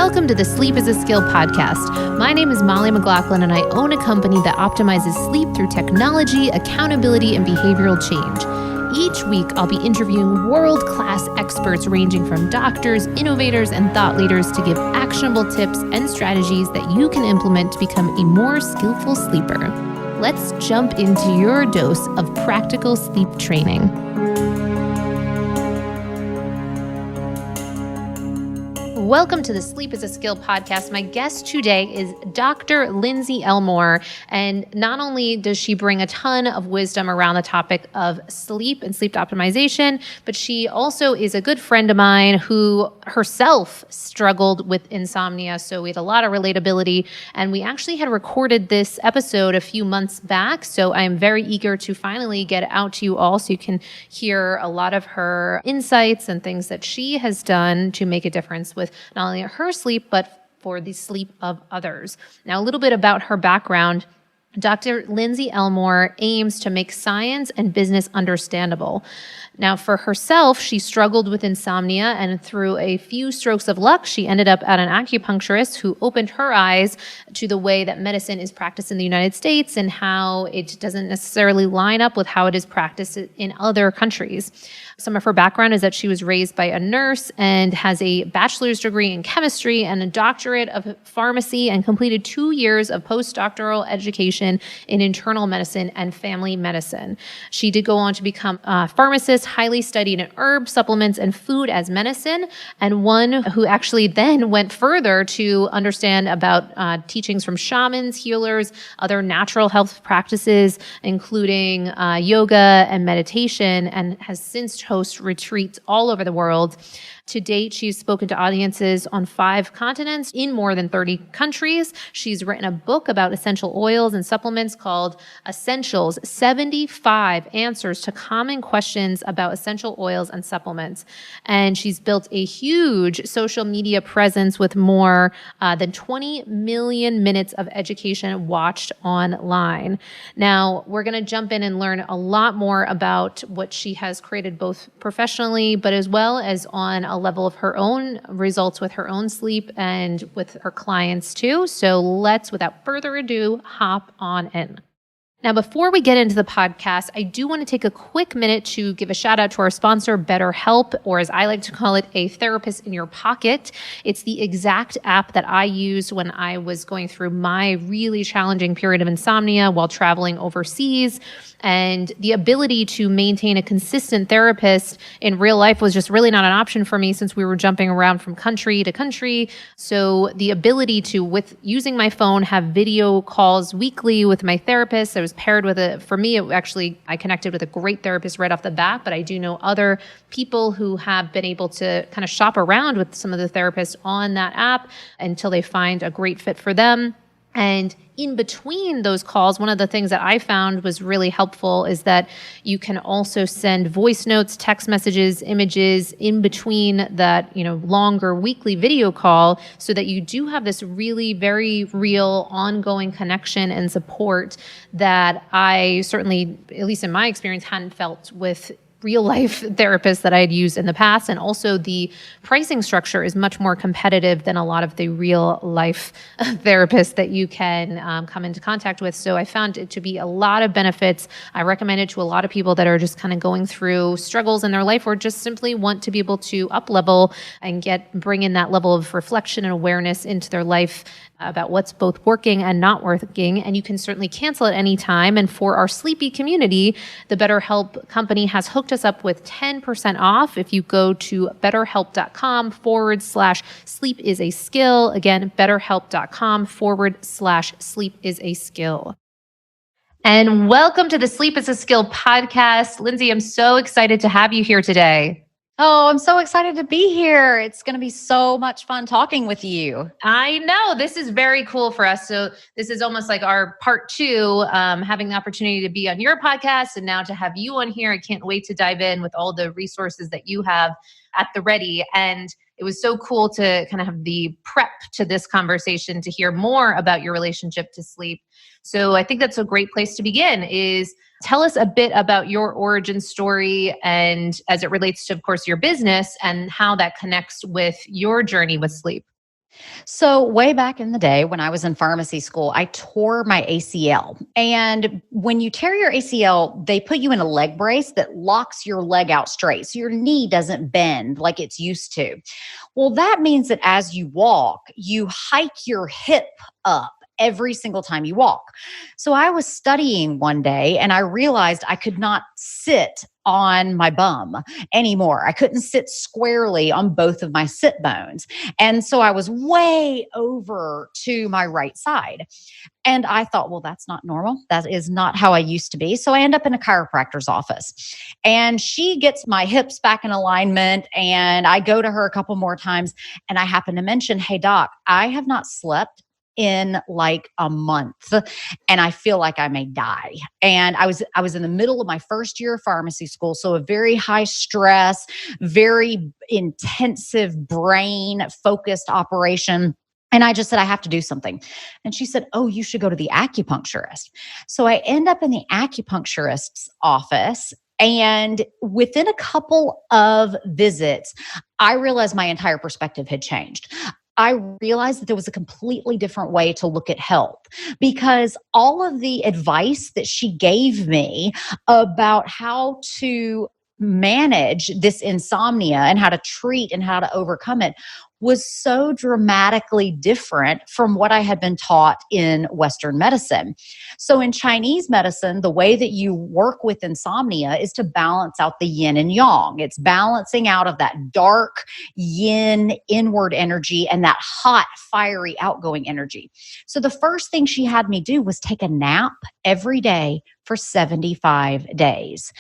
Welcome to the Sleep is a Skill podcast. My name is Molly McLaughlin, and I own a company that optimizes sleep through technology, accountability, and behavioral change. Each week, I'll be interviewing world-class experts ranging from doctors, innovators, and thought leaders to give actionable tips and strategies that you can implement to become a more skillful sleeper. Let's jump into your dose of practical sleep training. Welcome to the Sleep is a Skill podcast. My guest today is Dr. Lindsey Elmore, and not only does she bring a ton of wisdom around the topic of sleep and sleep optimization, but she also is a good friend of mine who herself struggled with insomnia, so we had a lot of relatability, and we actually had recorded this episode a few months back, so I am very eager to finally get it out to you all so you can hear a lot of her insights and things that she has done to make a difference with not only her sleep, but for the sleep of others. Now, a little bit about her background. Dr. Lindsey Elmore aims to make science and business understandable. Now, for herself, she struggled with insomnia, and through a few strokes of luck, she ended up at an acupuncturist who opened her eyes to the way that medicine is practiced in the United States and how it doesn't necessarily line up with how it is practiced in other countries. Some of her background is that she was raised by a nurse and has a bachelor's degree in chemistry and a doctorate of pharmacy, and completed 2 years of postdoctoral education in internal medicine and family medicine. She did go on to become a pharmacist, highly studied in herbs, supplements, and food as medicine, and one who actually then went further to understand about teachings from shamans, healers, other natural health practices, including yoga and meditation, and has since host retreats all over the world. To date, she's spoken to audiences on 5 continents in more than 30 countries. She's written a book about essential oils and supplements called Essentials: 75 Answers to Common Questions About Essential Oils and Supplements. And she's built a huge social media presence with more than 20 million minutes of education watched online. Now, we're going to jump in and learn a lot more about what she has created both professionally, but as well as on a level of her own results with her own sleep and with her clients too. So let's, without further ado, hop on in. Now, before we get into the podcast, I do want to take a quick minute to give a shout out to our sponsor, BetterHelp, or as I like to call it, a therapist in your pocket. It's the exact app that I used when I was going through my really challenging period of insomnia while traveling overseas. And the ability to maintain a consistent therapist in real life was just really not an option for me since we were jumping around from country to country. So the ability to, with using my phone, have video calls weekly with my therapist, I was paired with I connected with a great therapist right off the bat, but I do know other people who have been able to kind of shop around with some of the therapists on that app until they find a great fit for them. And in between those calls, one of the things that I found was really helpful is that you can also send voice notes, text messages, images in between that, longer weekly video call, so that you do have this really very real ongoing connection and support that I certainly, at least in my experience, hadn't felt with real life therapists that I had used in the past. And also the pricing structure is much more competitive than a lot of the real life therapists that you can come into contact with. So I found it to be a lot of benefits. I recommend it to a lot of people that are just kind of going through struggles in their life or just simply want to be able to up level and bring in that level of reflection and awareness into their life about what's both working and not working. And you can certainly cancel at any time. And for our sleepy community, the BetterHelp company has hooked us up with 10% off if you go to betterhelp.com/sleep-is-a-skill. Again, betterhelp.com/sleep-is-a-skill. And welcome to the Sleep is a Skill podcast. Lindsey, I'm so excited to have you here today. Oh, I'm so excited to be here. It's going to be so much fun talking with you. I know. This is very cool for us. So this is almost like our part 2, having the opportunity to be on your podcast and now to have you on here. I can't wait to dive in with all the resources that you have at the ready. And it was so cool to kind of have the prep to this conversation to hear more about your relationship to sleep. So I think that's a great place to begin is tell us a bit about your origin story and as it relates to, of course, your business and how that connects with your journey with sleep. So, way back in the day when I was in pharmacy school, I tore my ACL. And when you tear your ACL, they put you in a leg brace that locks your leg out straight. So your knee doesn't bend like it's used to. Well, that means that as you walk, you hike your hip up every single time you walk. So I was studying one day and I realized I could not sit on my bum anymore. I couldn't sit squarely on both of my sit bones. And so I was way over to my right side. And I thought, well, that's not normal. That is not how I used to be. So I end up in a chiropractor's office and she gets my hips back in alignment. And I go to her a couple more times and I happen to mention, hey, doc, I have not slept in like a month and I feel like I may die. And I was in the middle of my first year of pharmacy school, so a very high stress, very intensive brain focused operation. And I just said, I have to do something. And she said, oh, you should go to the acupuncturist. So I end up in the acupuncturist's office. And within a couple of visits, I realized my entire perspective had changed. I realized that there was a completely different way to look at health because all of the advice that she gave me about how to manage this insomnia and how to treat and how to overcome it was so dramatically different from what I had been taught in Western medicine. So in Chinese medicine, the way that you work with insomnia is to balance out the yin and yang. It's balancing out of that dark yin inward energy and that hot, fiery, outgoing energy. So the first thing she had me do was take a nap every day for 75 days.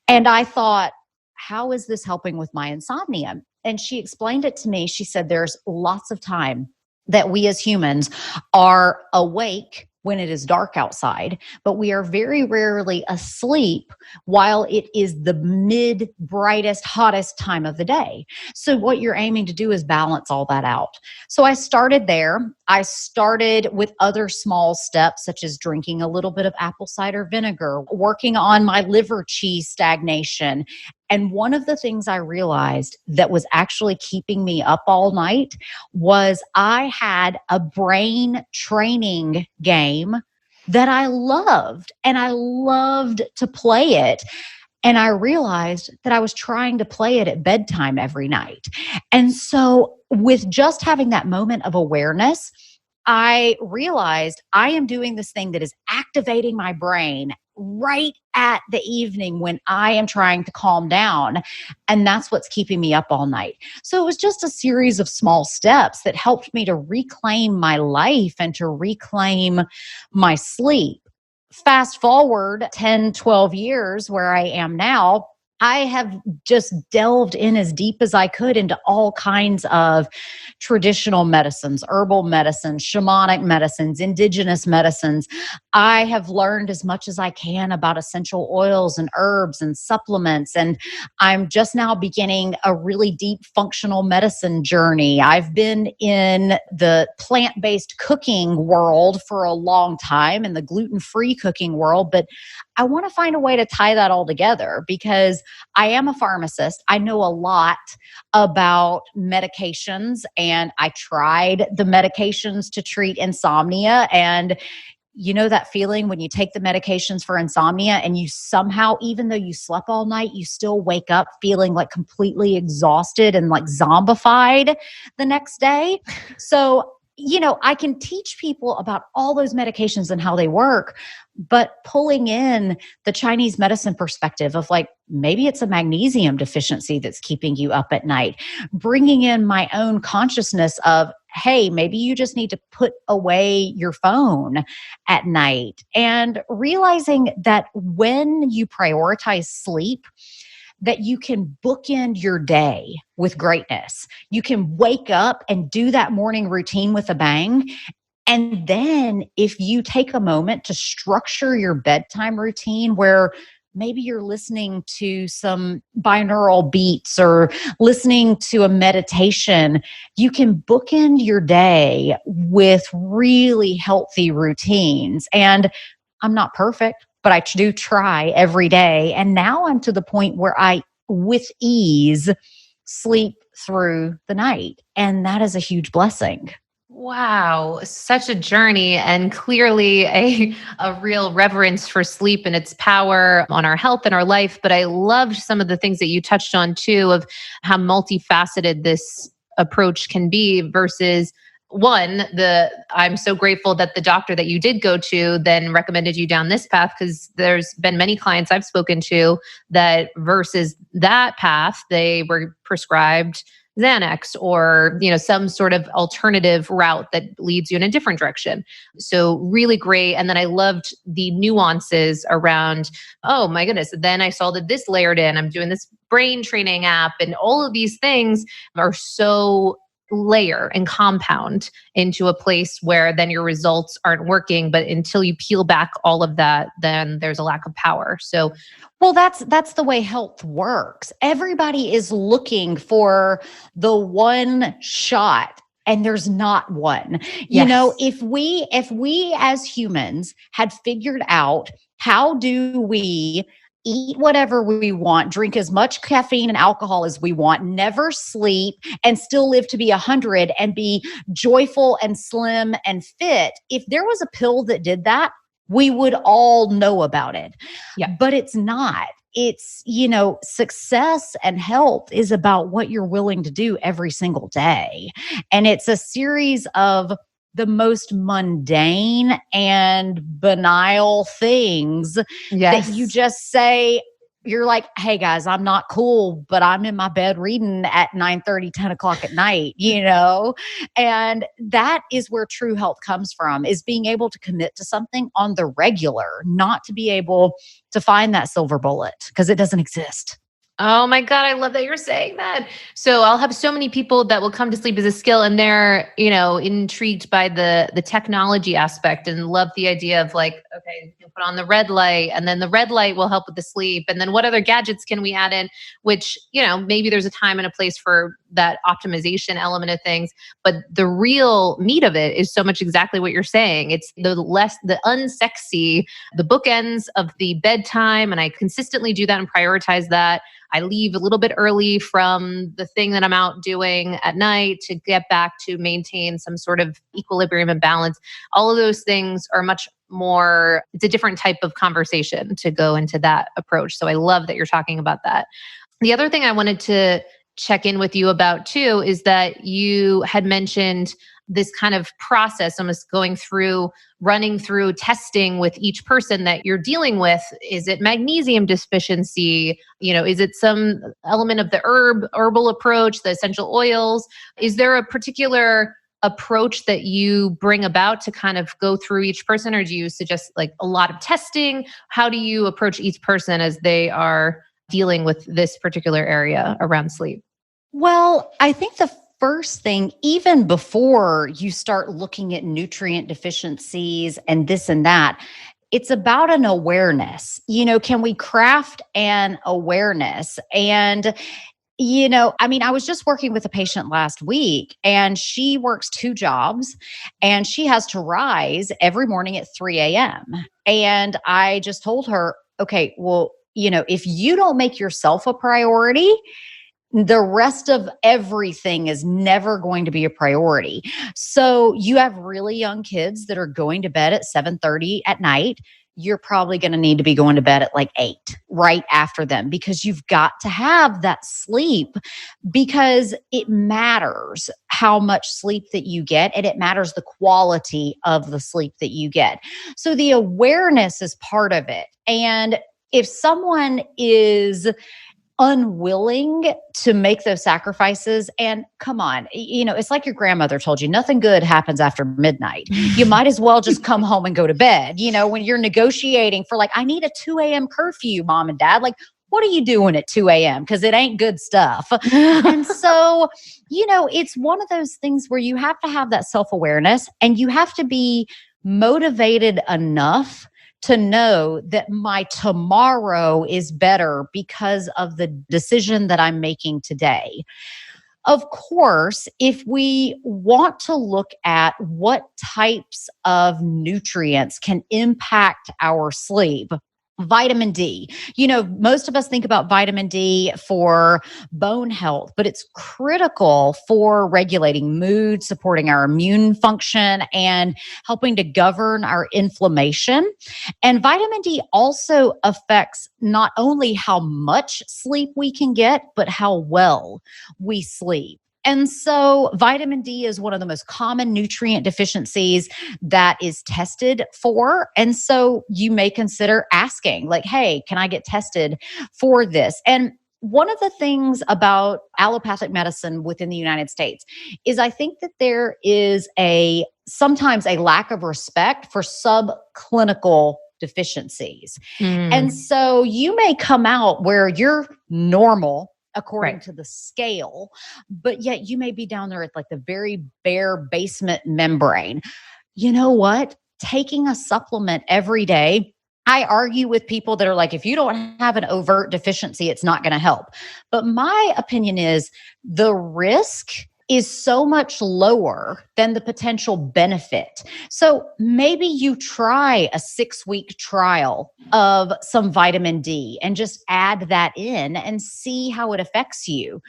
And I thought, how is this helping with my insomnia? And she explained it to me. She said, there's lots of time that we as humans are awake when it is dark outside, but we are very rarely asleep while it is the mid brightest, hottest time of the day. So what you're aiming to do is balance all that out. So I started there. I started with other small steps, such as drinking a little bit of apple cider vinegar, working on my liver qi stagnation. And one of the things I realized that was actually keeping me up all night was I had a brain training game that I loved, and I loved to play it. And I realized that I was trying to play it at bedtime every night. And so with just having that moment of awareness, I realized I am doing this thing that is activating my brain right at the evening when I am trying to calm down. And that's what's keeping me up all night. So it was just a series of small steps that helped me to reclaim my life and to reclaim my sleep. Fast forward 10, 12 years where I am now, I have just delved in as deep as I could into all kinds of traditional medicines, herbal medicines, shamanic medicines, indigenous medicines. I have learned as much as I can about essential oils and herbs and supplements. And I'm just now beginning a really deep functional medicine journey. I've been in the plant-based cooking world for a long time and the gluten-free cooking world, but I want to find a way to tie that all together because I am a pharmacist. I know a lot about medications and I tried the medications to treat insomnia. And you know that feeling when you take the medications for insomnia and you somehow, even though you slept all night, you still wake up feeling like completely exhausted and like zombified the next day. So I can teach people about all those medications and how they work, but pulling in the Chinese medicine perspective of like, maybe it's a magnesium deficiency that's keeping you up at night, bringing in my own consciousness of, hey, maybe you just need to put away your phone at night, and realizing that when you prioritize sleep, that you can bookend your day with greatness. You can wake up and do that morning routine with a bang. And then if you take a moment to structure your bedtime routine where maybe you're listening to some binaural beats or listening to a meditation, you can bookend your day with really healthy routines. And I'm not perfect, but I do try every day. And now I'm to the point where I, with ease, sleep through the night. And that is a huge blessing. Wow, such a journey, and clearly a real reverence for sleep and its power on our health and our life. But I loved some of the things that you touched on too, of how multifaceted this approach can be versus one, I'm so grateful that the doctor that you did go to then recommended you down this path, because there's been many clients I've spoken to that versus that path, they were prescribed Xanax or, some sort of alternative route that leads you in a different direction. So really great. And then I loved the nuances around, oh my goodness, then I saw that this layered in, I'm doing this brain training app, and all of these things are so layer and compound into a place where then your results aren't working. But until you peel back all of that, then there's a lack of power. So well, that's the way health works. Everybody is looking for the one shot, and there's not one. yes. If we as humans had figured out how do we eat whatever we want, drink as much caffeine and alcohol as we want, never sleep, and still live to be 100 and be joyful and slim and fit. If there was a pill that did that, we would all know about it. Yeah. But it's not. It's, success and health is about what you're willing to do every single day. And it's a series of the most mundane and banal things Yes. that you just say, you're like, hey guys, I'm not cool, but I'm in my bed reading at 9:30, 10 o'clock at night, And that is where true health comes from, is being able to commit to something on the regular, not to be able to find that silver bullet because it doesn't exist. Oh my God, I love that you're saying that. So I'll have so many people that will come to sleep as a skill, and they're, intrigued by the technology aspect and love the idea of like, okay, you can put on the red light, and then the red light will help with the sleep. And then what other gadgets can we add in? Which, maybe there's a time and a place for that optimization element of things. But the real meat of it is so much exactly what you're saying. It's the unsexy, the bookends of the bedtime. And I consistently do that and prioritize that. I leave a little bit early from the thing that I'm out doing at night to get back to maintain some sort of equilibrium and balance. All of those things are much more, it's a different type of conversation to go into that approach. So I love that you're talking about that. The other thing I wanted to check in with you about too is that you had mentioned this kind of process, almost running through testing with each person that you're dealing with. Is it magnesium deficiency? Is it some element of the herbal approach, the essential oils? Is there a particular approach that you bring about to kind of go through each person, or do you suggest like a lot of testing? How do you approach each person as they are dealing with this particular area around sleep? Well, I think the first thing, even before you start looking at nutrient deficiencies and this and that, it's about an awareness. Can we craft an awareness? And, I was just working with a patient last week, and she works 2 jobs, and she has to rise every morning at 3 a.m. And I just told her, okay, well, if you don't make yourself a priority, the rest of everything is never going to be a priority. So you have really young kids that are going to bed at 7:30 at night. You're probably going to need to be going to bed at like 8 right after them, because you've got to have that sleep, because it matters how much sleep that you get, and it matters the quality of the sleep that you get. So the awareness is part of it. And if someone is unwilling to make those sacrifices, and come on, it's like your grandmother told you, nothing good happens after midnight. You might as well just come home and go to bed. When you're negotiating for like, I need a 2 a.m. curfew, mom and dad, like, what are you doing at 2 a.m.? Because it ain't good stuff. And so, it's one of those things where you have to have that self-awareness, and you have to be motivated enough to know that my tomorrow is better because of the decision that I'm making today. Of course, if we want to look at what types of nutrients can impact our sleep, Vitamin D. Most of us think about vitamin D for bone health, but it's critical for regulating mood, supporting our immune function, and helping to govern our inflammation. And vitamin D also affects not only how much sleep we can get, but how well we sleep. And so vitamin D is one of the most common nutrient deficiencies that is tested for. And so you may consider asking, like, hey, can I get tested for this? And one of the things about allopathic medicine within the United States is I think that there is sometimes a lack of respect for subclinical deficiencies. And so you may come out where you're normal according to the scale, but yet you may be down there at like the very bare basement membrane. You know what? Taking a supplement every day, I argue with people that are like, if you don't have an overt deficiency, it's not going to help. But my opinion is the risk is so much lower than the potential benefit. So maybe you try a 6-week trial of some vitamin D and just add that in and see how it affects you.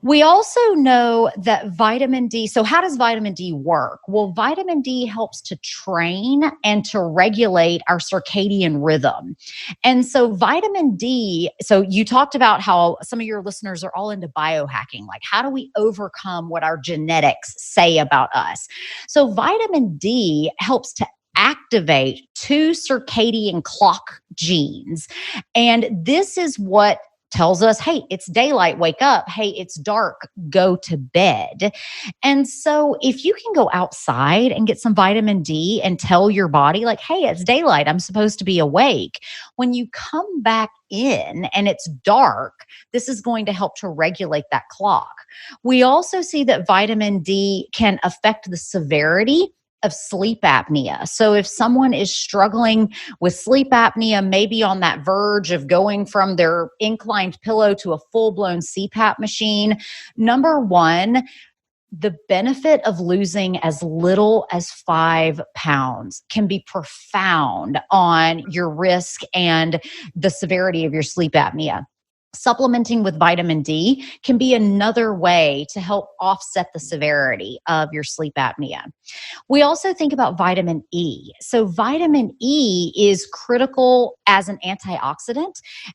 We also know that vitamin D, so how does vitamin D work? Well, vitamin D helps to train and to regulate our circadian rhythm. And so vitamin D, so you talked about how some of your listeners are all into biohacking, like how do we overcome what our genetics say about us? So vitamin D helps to activate 2 circadian clock genes. And this is what tells us, hey, it's daylight, wake up. Hey, it's dark, go to bed. And so if you can go outside and get some vitamin D and tell your body like, hey, it's daylight, I'm supposed to be awake. When you come back in and it's dark, this is going to help to regulate that clock. We also see that vitamin D can affect the severity of sleep apnea. So if someone is struggling with sleep apnea, maybe on that verge of going from their inclined pillow to a full-blown CPAP machine, number one, the benefit of losing as little as 5 pounds can be profound on your risk and the severity of your sleep apnea. Supplementing with vitamin D can be another way to help offset the severity of your sleep apnea. We also think about vitamin E. So vitamin E is critical as an antioxidant,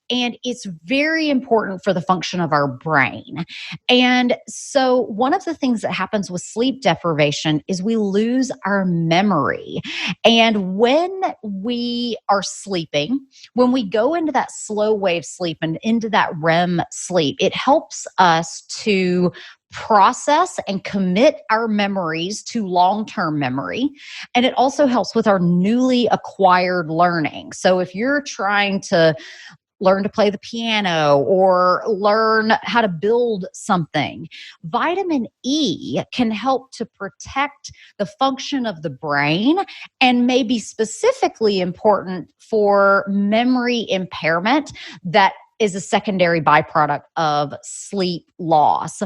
and it's very important for the function of our brain. And so one of the things that happens with sleep deprivation is we lose our memory. And when we are sleeping, when we go into that slow wave sleep and into that REM sleep, it helps us to process and commit our memories to long-term memory. And it also helps with our newly acquired learning. So if you're trying to learn to play the piano or learn how to build something, vitamin E can help to protect the function of the brain and may be specifically important for memory impairment that is a secondary byproduct of sleep loss.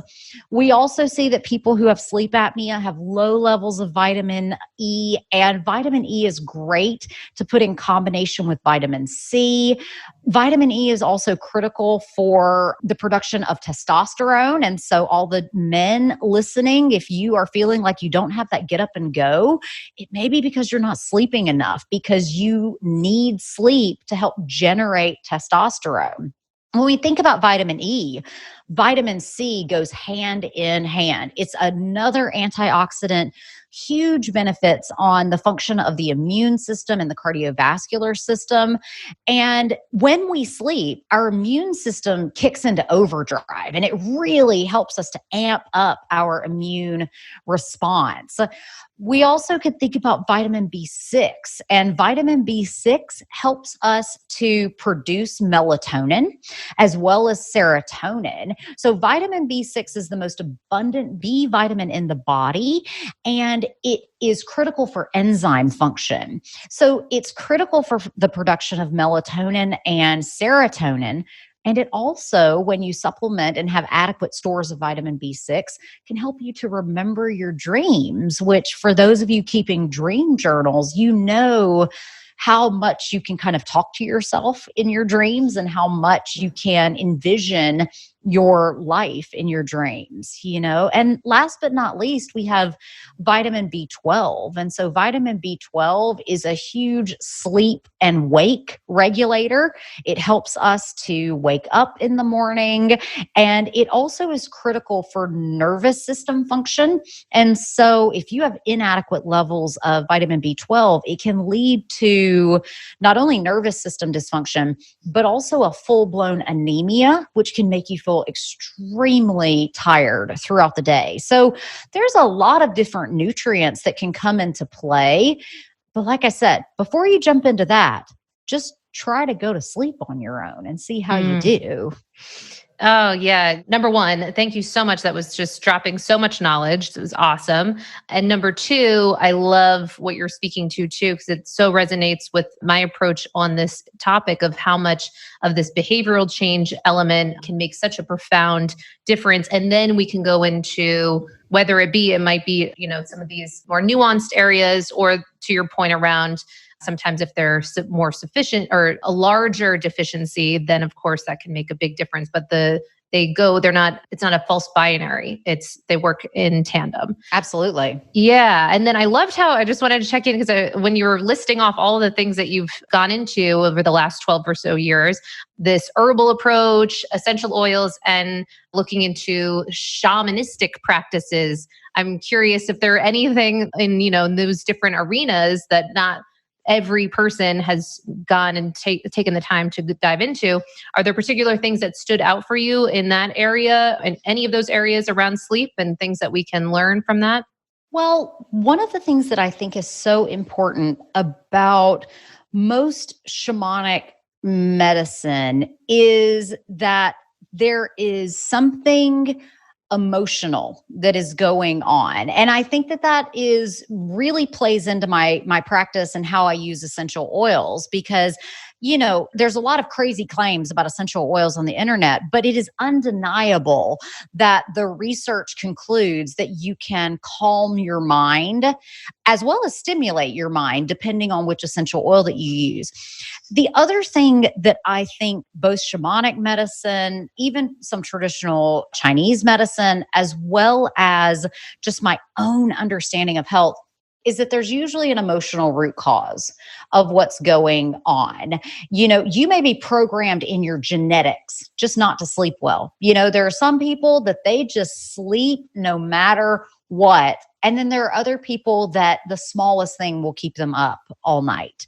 We also see that people who have sleep apnea have low levels of vitamin E, and vitamin E is great to put in combination with vitamin C. Vitamin E is also critical for the production of testosterone. And so all the men listening, if you are feeling like you don't have that get up and go, it may be because you're not sleeping enough, because you need sleep to help generate testosterone. When we think about vitamin E, vitamin C goes hand in hand. It's another antioxidant, huge benefits on the function of the immune system and the cardiovascular system. And when we sleep, our immune system kicks into overdrive, and it really helps us to amp up our immune response. We also could think about vitamin B6, and vitamin B6 helps us to produce melatonin as well as serotonin. So vitamin B6 is the most abundant B vitamin in the body, and it is critical for enzyme function. So it's critical for the production of melatonin and serotonin. And it also, when you supplement and have adequate stores of vitamin B6, can help you to remember your dreams, which for those of you keeping dream journals, you know how much you can kind of talk to yourself in your dreams and how much you can envision your life in your dreams, And last but not least, we have vitamin B12. And so vitamin B12 is a huge sleep and wake regulator. It helps us to wake up in the morning, and it also is critical for nervous system function. And so if you have inadequate levels of vitamin B12, it can lead to not only nervous system dysfunction, but also a full-blown anemia, which can make you feel extremely tired throughout the day. So there's a lot of different nutrients that can come into play. But like I said, before you jump into that, just try to go to sleep on your own and see how you do. Oh, yeah. Number one, thank you so much. That was just dropping so much knowledge. It was awesome. And number two, I love what you're speaking to too, because it so resonates with my approach on this topic of how much of this behavioral change element can make such a profound difference. And then we can go into whether it might be, some of these more nuanced areas, or to your point around sometimes if they're more sufficient or a larger deficiency, then of course that can make a big difference. But it's not a false binary. They work in tandem. Absolutely. Yeah. And then I loved how I just wanted to check in because when you were listing off all of the things that you've gone into over the last 12 or so years, this herbal approach, essential oils, and looking into shamanistic practices, I'm curious if there are anything in those different arenas that not every person has gone and taken the time to dive into. Are there particular things that stood out for you in that area and any of those areas around sleep and things that we can learn from that? Well, one of the things that I think is so important about most shamanic medicine is that there is something emotional that is going on. And I think that is really plays into my practice and how I use essential oils, because there's a lot of crazy claims about essential oils on the internet, but it is undeniable that the research concludes that you can calm your mind as well as stimulate your mind, depending on which essential oil that you use. The other thing that I think both shamanic medicine, even some traditional Chinese medicine, as well as just my own understanding of health, is that there's usually an emotional root cause of what's going on. You may be programmed in your genetics just not to sleep well. There are some people that they just sleep no matter what. And then there are other people that the smallest thing will keep them up all night.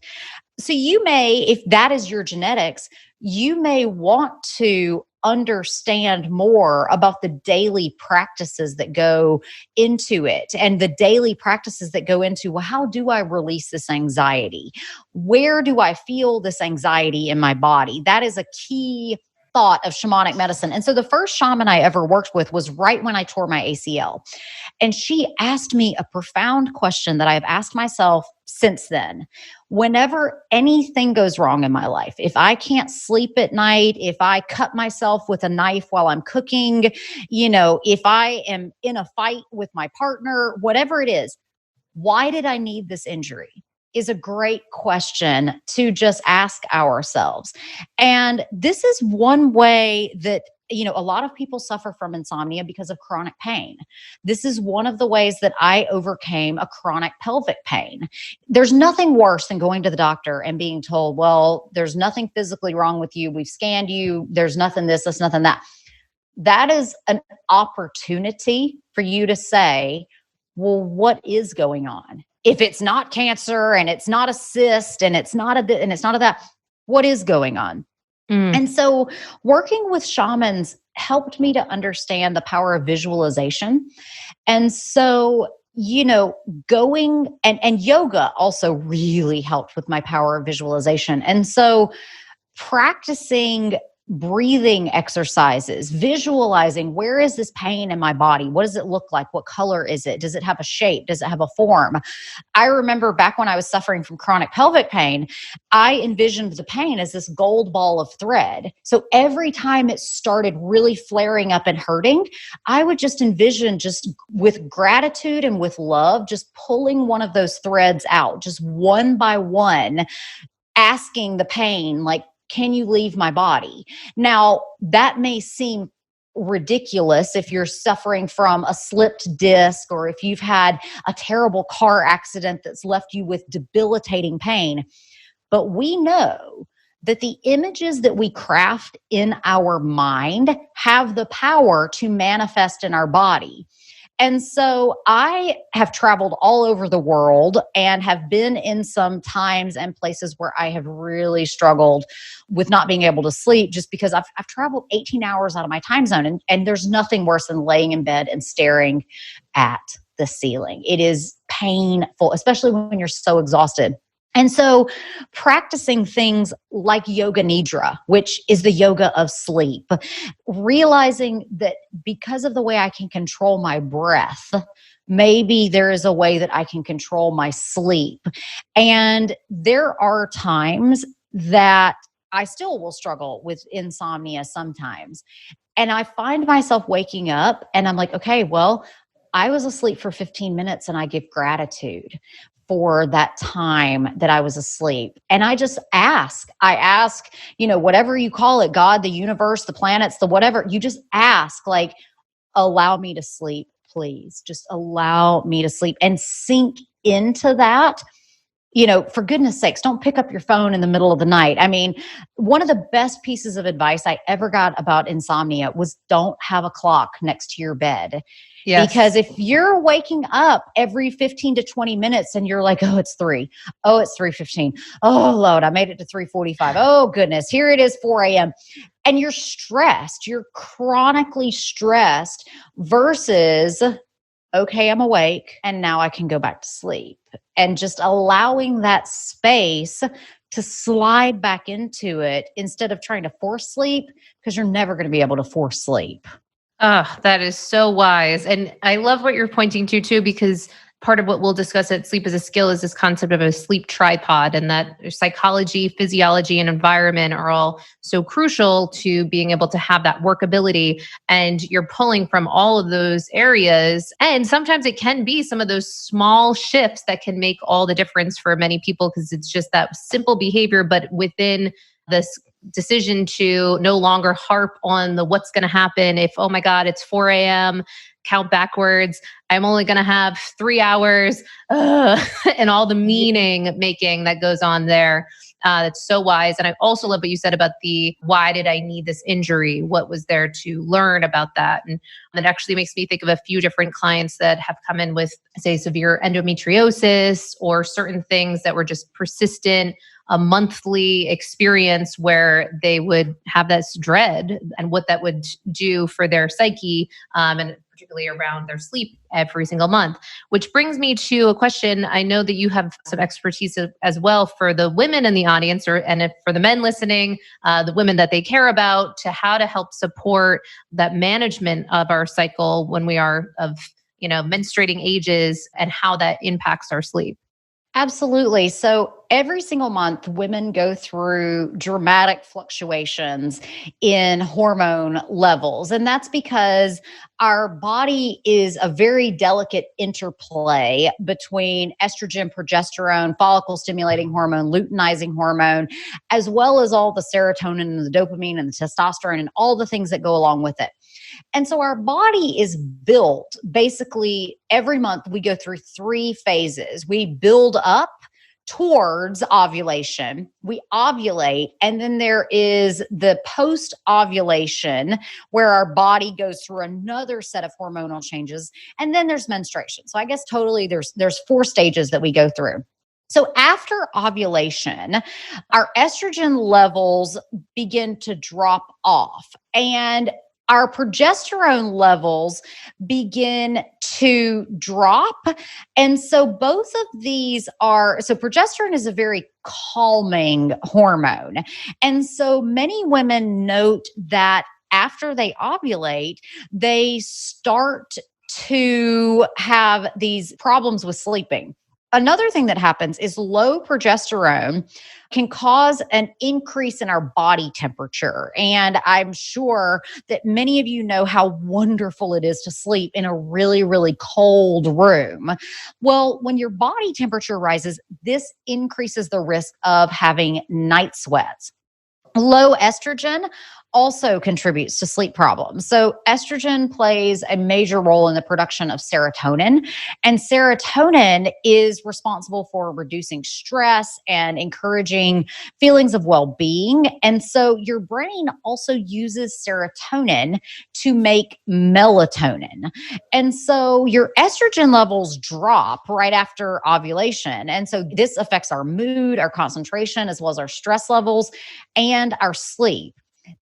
So you may, if that is your genetics, you may want to understand more about the daily practices that go into it and the daily practices that go into, well, how do I release this anxiety? Where do I feel this anxiety in my body? That is a key thought of shamanic medicine. And so the first shaman I ever worked with was right when I tore my ACL. And she asked me a profound question that I've asked myself since then. Whenever anything goes wrong in my life, if I can't sleep at night, if I cut myself with a knife while I'm cooking, if I am in a fight with my partner, whatever it is, why did I need this injury? Is a great question to just ask ourselves. And this is one way that a lot of people suffer from insomnia because of chronic pain. This is one of the ways that I overcame a chronic pelvic pain. There's nothing worse than going to the doctor and being told, well, there's nothing physically wrong with you. We've scanned you. There's nothing this, there's nothing that. That is an opportunity for you to say, well, what is going on? If it's not cancer and it's not a cyst and it's not that, what is going on? And so working with shamans helped me to understand the power of visualization. And so, going and yoga also really helped with my power of visualization. And so practicing breathing exercises, visualizing where is this pain in my body? What does it look like? What color is it? Does it have a shape? Does it have a form? I remember back when I was suffering from chronic pelvic pain, I envisioned the pain as this gold ball of thread. So every time it started really flaring up and hurting, I would just envision, just with gratitude and with love, just pulling one of those threads out, just one by one, asking the pain, like, can you leave my body? Now, that may seem ridiculous if you're suffering from a slipped disc or if you've had a terrible car accident that's left you with debilitating pain. But we know that the images that we craft in our mind have the power to manifest in our body. And so I have traveled all over the world and have been in some times and places where I have really struggled with not being able to sleep, just because I've traveled 18 hours out of my time zone. And there's nothing worse than laying in bed and staring at the ceiling. It is painful, especially when you're so exhausted. And so practicing things like yoga nidra, which is the yoga of sleep, realizing that because of the way I can control my breath, maybe there is a way that I can control my sleep. And there are times that I still will struggle with insomnia sometimes. And I find myself waking up and I'm like, okay, well, I was asleep for 15 minutes and I give gratitude for that time that I was asleep. And I just ask, whatever you call it, God, the universe, the planets, the whatever, you just ask, like, allow me to sleep, please. Just allow me to sleep and sink into that. For goodness sakes, don't pick up your phone in the middle of the night. I mean, one of the best pieces of advice I ever got about insomnia was don't have a clock next to your bed. Yes. Because if you're waking up every 15 to 20 minutes and you're like, oh, it's 3. Oh, it's 3:15. Oh, Lord, I made it to 3:45. Oh, goodness, here it is, 4 a.m. And you're stressed. You're chronically stressed versus, okay, I'm awake and now I can go back to sleep. And just allowing that space to slide back into it instead of trying to force sleep, because you're never going to be able to force sleep. Oh, that is so wise. And I love what you're pointing to too, because part of what we'll discuss at Sleep as a Skill is this concept of a sleep tripod, and that psychology, physiology, and environment are all so crucial to being able to have that workability. And you're pulling from all of those areas. And sometimes it can be some of those small shifts that can make all the difference for many people, because it's just that simple behavior, but within this decision to no longer harp on the what's going to happen if, oh my God, it's 4 a.m., count backwards, I'm only going to have 3 hours, and all the meaning making that goes on there. That's so wise. And I also love what you said about the, why did I need this injury? What was there to learn about that? And it actually makes me think of a few different clients that have come in with, say, severe endometriosis or certain things that were just persistent, a monthly experience where they would have this dread and what that would do for their psyche, and particularly around their sleep every single month. Which brings me to a question. I know that you have some expertise as well for the women in the audience, and if for the men listening, the women that they care about, to how to help support that management of our cycle when we are of menstruating ages, and how that impacts our sleep. Absolutely. So every single month, women go through dramatic fluctuations in hormone levels. And that's because our body is a very delicate interplay between estrogen, progesterone, follicle stimulating hormone, luteinizing hormone, as well as all the serotonin and the dopamine and the testosterone and all the things that go along with it. And so our body is built, basically every month we go through 3 phases. We build up towards ovulation, we ovulate, and then there is the post-ovulation where our body goes through another set of hormonal changes, and then there's menstruation. So I guess totally there's 4 stages that we go through. So after ovulation, our estrogen levels begin to drop off, and our progesterone levels begin to drop. And so both of these so progesterone is a very calming hormone. And so many women note that after they ovulate, they start to have these problems with sleeping. Another thing that happens is low progesterone can cause an increase in our body temperature. And I'm sure that many of you know how wonderful it is to sleep in a really, really cold room. Well, when your body temperature rises, this increases the risk of having night sweats. Low estrogen also contributes to sleep problems. So, estrogen plays a major role in the production of serotonin, and serotonin is responsible for reducing stress and encouraging feelings of well being. And so, your brain also uses serotonin to make melatonin. And so, your estrogen levels drop right after ovulation. And so, this affects our mood, our concentration, as well as our stress levels and our sleep.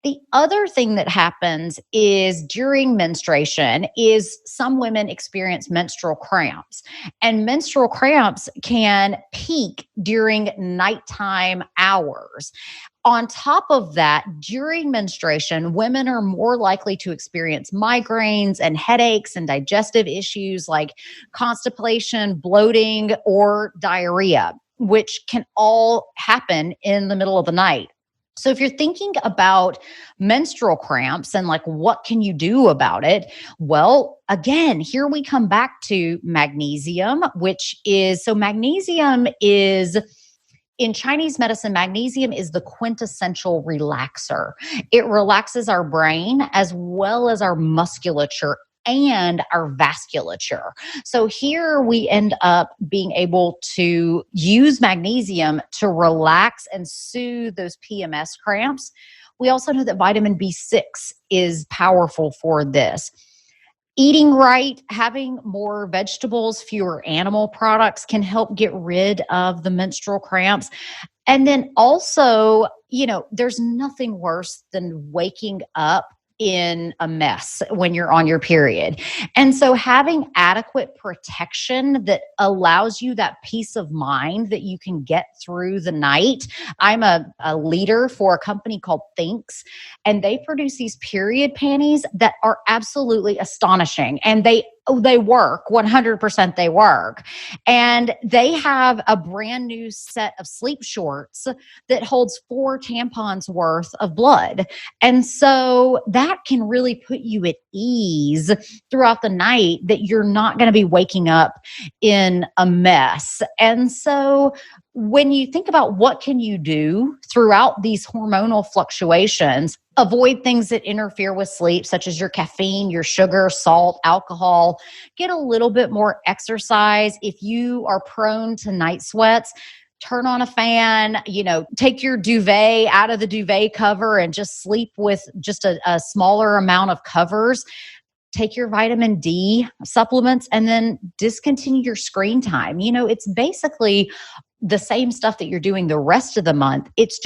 The other thing that happens is during menstruation is some women experience menstrual cramps, and menstrual cramps can peak during nighttime hours. On top of that, during menstruation, women are more likely to experience migraines and headaches and digestive issues like constipation, bloating, or diarrhea, which can all happen in the middle of the night. So if you're thinking about menstrual cramps and like, what can you do about it? Well, again, here we come back to magnesium, magnesium is in Chinese medicine, magnesium is the quintessential relaxer. It relaxes our brain as well as our musculature and our vasculature. So here we end up being able to use magnesium to relax and soothe those PMS cramps. We also know that vitamin B6 is powerful for this. Eating right, having more vegetables, fewer animal products can help get rid of the menstrual cramps. And then also, there's nothing worse than waking up in a mess when you're on your period. And so having adequate protection that allows you that peace of mind that you can get through the night. I'm a leader for a company called Thinks, and they produce these period panties that are absolutely astonishing. And they work 100%. They work. And they have a brand new set of sleep shorts that holds 4 tampons worth of blood. And so that can really put you at ease throughout the night that you're not going to be waking up in a mess. And so when you think about what can you do throughout these hormonal fluctuations, avoid things that interfere with sleep, such as your caffeine, your sugar, salt, alcohol. Get a little bit more exercise. If you are prone to night sweats, turn on a fan, take your duvet out of the duvet cover and just sleep with just a smaller amount of covers. Take your vitamin D supplements and then discontinue your screen time. It's basically the same stuff that you're doing the rest of the month. It's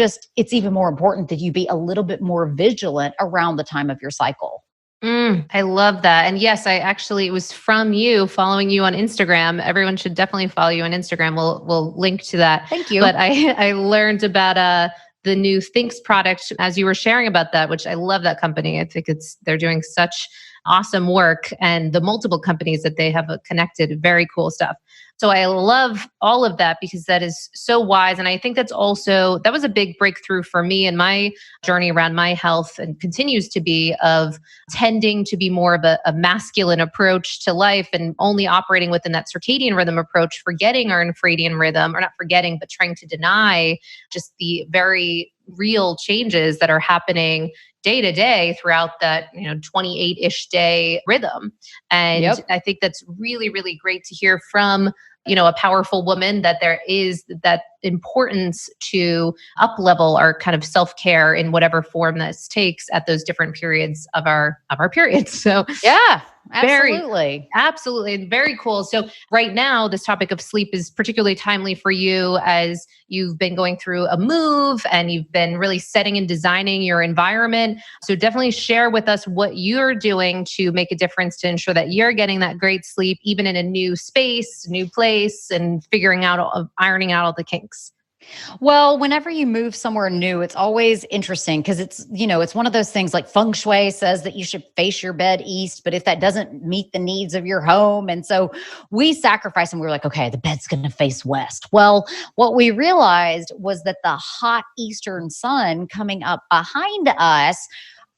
even more important that you be a little bit more vigilant around the time of your cycle. I love that. And yes, it was from you, following you on Instagram. Everyone should definitely follow you on Instagram. We'll link to that. Thank you. But I learned about the new Thinks product as you were sharing about that, which I love that company. I think they're doing such awesome work, and the multiple companies that they have connected, very cool stuff. So I love all of that because that is so wise. And I think that was a big breakthrough for me in my journey around my health, and continues to be, of tending to be more of a masculine approach to life and only operating within that circadian rhythm approach, forgetting our infradian rhythm, or not forgetting, but trying to deny just the very real changes that are happening day to day throughout that 28-ish day rhythm. And Yep. I think that's really, really great to hear from a powerful woman, that there is that importance to up level our kind of self-care in whatever form this takes at those different periods of our periods. So Yeah. Very, Absolutely. absolutely. Very cool. So, right now, this topic of sleep is particularly timely for you as you've been going through a move and you've been really setting and designing your environment. So, definitely share with us what you're doing to make a difference to ensure that you're getting that great sleep, even in a new space, new place, and figuring out, ironing out all the kinks. Well, whenever you move somewhere new, it's always interesting because it's one of those things like feng shui says that you should face your bed east, but if that doesn't meet the needs of your home. And so we sacrificed and we were like, okay, the bed's going to face west. Well, what we realized was that the hot eastern sun coming up behind us,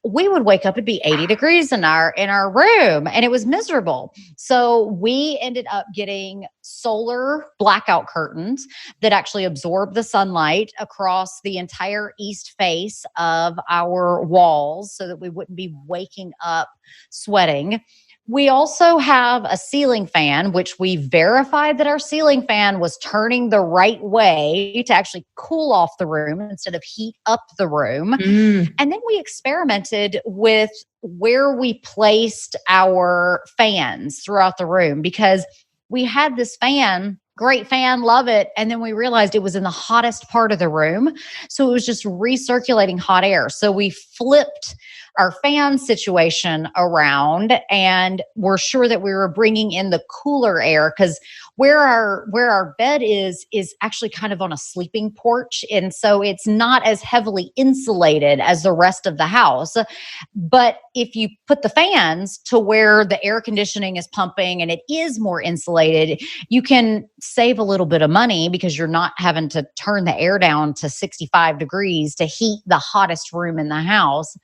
we would wake up, it'd be 80 degrees in our room and it was miserable. So we ended up getting solar blackout curtains that actually absorb the sunlight across the entire east face of our walls so that we wouldn't be waking up sweating. We also have a ceiling fan, which we verified that our ceiling fan was turning the right way to actually cool off the room instead of heat up the room. Mm. And then we experimented with where we placed our fans throughout the room because we had this fan, great fan, love it. And then we realized it was in the hottest part of the room. So it was just recirculating hot air. So we flipped our fan situation around and we're sure that we were bringing in the cooler air because where our bed is actually kind of on a sleeping porch. And so it's not as heavily insulated as the rest of the house. But if you put the fans to where the air conditioning is pumping and it is more insulated, you can save a little bit of money because you're not having to turn the air down to 65 degrees to heat the hottest room in the house.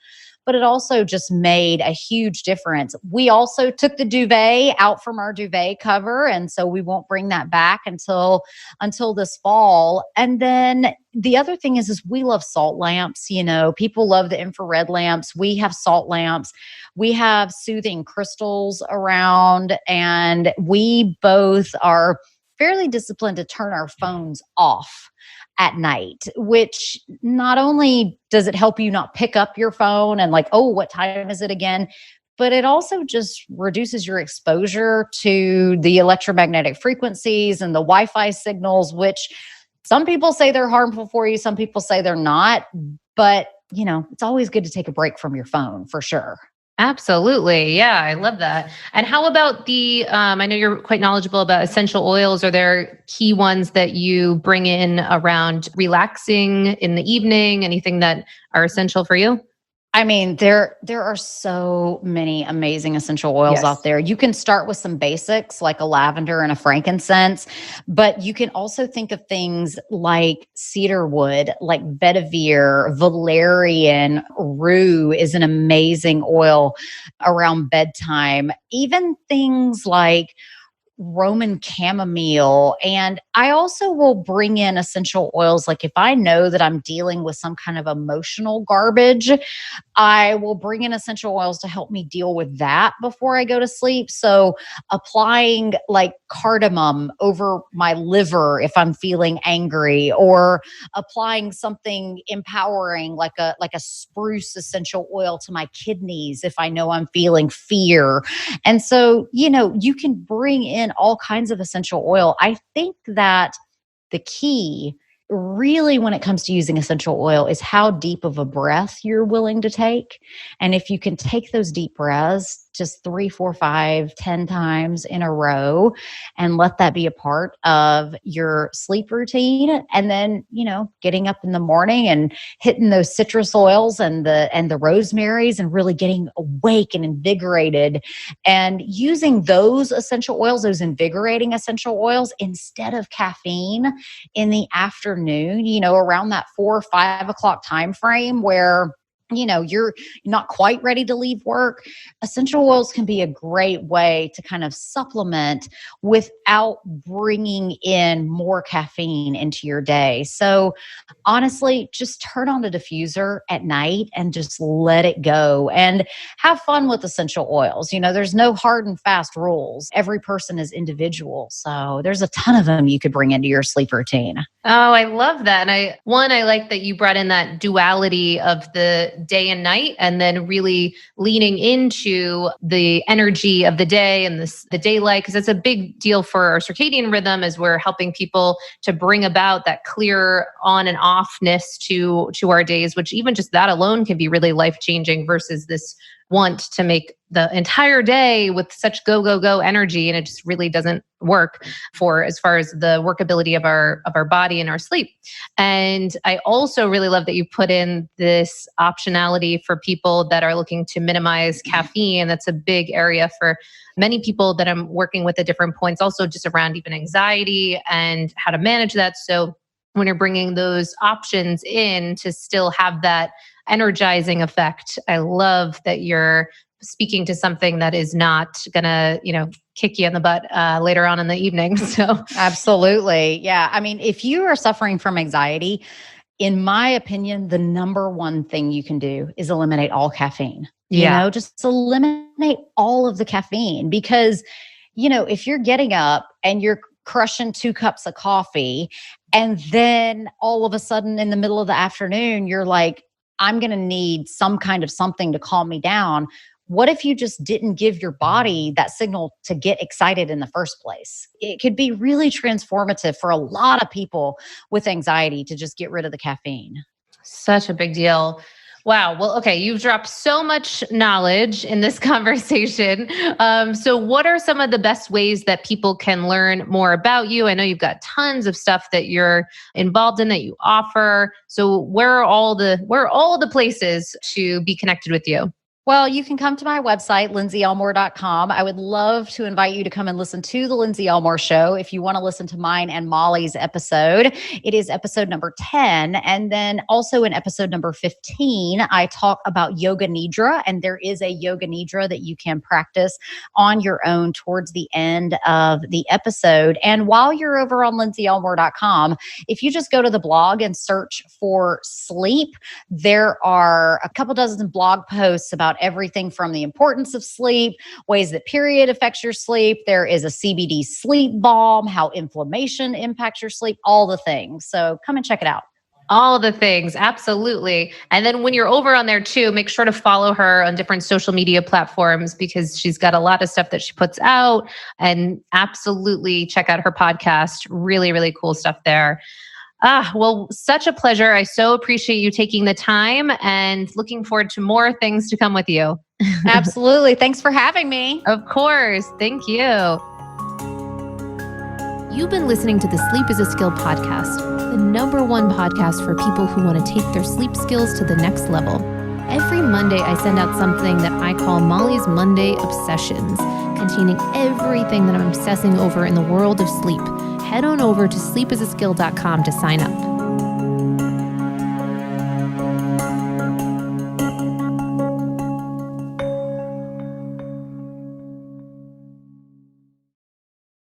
But it also just made a huge difference. We also took the duvet out from our duvet cover, and so we won't bring that back until this fall. And then the other thing is we love salt lamps. You know, people love the infrared lamps. We have salt lamps. We have soothing crystals around, and we both are fairly disciplined to turn our phones off at night, which not only does it help you not pick up your phone and like, oh, what time is it again? But it also just reduces your exposure to the electromagnetic frequencies and the Wi-Fi signals, which some people say they're harmful for you. Some people say they're not. But, it's always good to take a break from your phone for sure. Absolutely. Yeah, I love that. And how about I know you're quite knowledgeable about essential oils. Are there key ones that you bring in around relaxing in the evening? Anything that are essential for you? I mean, there are so many amazing essential oils Yes. out there. You can start with some basics like a lavender and a frankincense, but you can also think of things like cedarwood, like vetiver, valerian, rue is an amazing oil around bedtime. Even things like Roman chamomile. And I also will bring in essential oils. Like if I know that I'm dealing with some kind of emotional garbage, I will bring in essential oils to help me deal with that before I go to sleep. So applying like cardamom over my liver if I'm feeling angry, or applying something empowering like a spruce essential oil to my kidneys if I know I'm feeling fear. And so, you can bring in all kinds of essential oil. I think that the key really when it comes to using essential oil is how deep of a breath you're willing to take. And if you can take those deep breaths just 3, 4, 5, 10 times in a row and let that be a part of your sleep routine. And then, getting up in the morning and hitting those citrus oils and the rosemaries and really getting awake and invigorated and using those essential oils, those invigorating essential oils instead of caffeine in the afternoon, around that 4 or 5 o'clock time frame where you're not quite ready to leave work. Essential oils can be a great way to kind of supplement without bringing in more caffeine into your day. So honestly, just turn on the diffuser at night and just let it go and have fun with essential oils. There's no hard and fast rules. Every person is individual. So there's a ton of them you could bring into your sleep routine. Oh, I love that. And I like that you brought in that duality of the day and night, and then really leaning into the energy of the day and the daylight, because it's a big deal for our circadian rhythm as we're helping people to bring about that clear on and offness to our days, which even just that alone can be really life-changing versus this want to make the entire day with such go energy, and it just really doesn't work for as far as the workability of our body and our sleep. And I also really love that you put in this optionality for people that are looking to minimize caffeine. That's a big area for many people that I'm working with at different points, also just around even anxiety and how to manage that. So when you're bringing those options in to still have that energizing effect, I love that you're speaking to something that is not gonna, kick you in the butt later on in the evening. So Absolutely. Yeah. I mean, if you are suffering from anxiety, in my opinion, the number one thing you can do is eliminate all caffeine. yeah, Just eliminate all of the caffeine because, if you're getting up and you're crushing 2 cups of coffee, and then all of a sudden in the middle of the afternoon, you're like, I'm going to need some kind of something to calm me down. What if you just didn't give your body that signal to get excited in the first place? It could be really transformative for a lot of people with anxiety to just get rid of the caffeine. such a big deal. Wow. Well, okay. You've dropped so much knowledge in this conversation. So what are some of the best ways that people can learn more about you? I know you've got tons of stuff that you're involved in that you offer. So where are all the places to be connected with you? Well, you can come to my website, lindseyelmore.com. I would love to invite you to come and listen to the Lindsey Elmore Show. If you want to listen to mine and Molly's episode, it is episode number 10. And then also in episode number 15, I talk about yoga nidra. And there is a yoga nidra that you can practice on your own towards the end of the episode. And while you're over on lindseyelmore.com, if you just go to the blog and search for sleep, there are a couple dozen blog posts about everything from the importance of sleep, ways that period affects your sleep. There is a CBD sleep balm, how inflammation impacts your sleep, all the things. So come and check it out. All the things, absolutely. And then when you're over on there too, make sure to follow her on different social media platforms because she's got a lot of stuff that she puts out. And absolutely check out her podcast. Really, really cool stuff there. Well, such a pleasure. I so appreciate you taking the time and looking forward to more things to come with you. Absolutely. Thanks for having me. Of course. Thank you. You've been listening to the Sleep is a Skill podcast, the #1 podcast for people who want to take their sleep skills to the next level. Every Monday, I send out something that I call Molly's Monday Obsessions, containing everything that I'm obsessing over in the world of sleep. Head on over to sleepisaskill.com to sign up.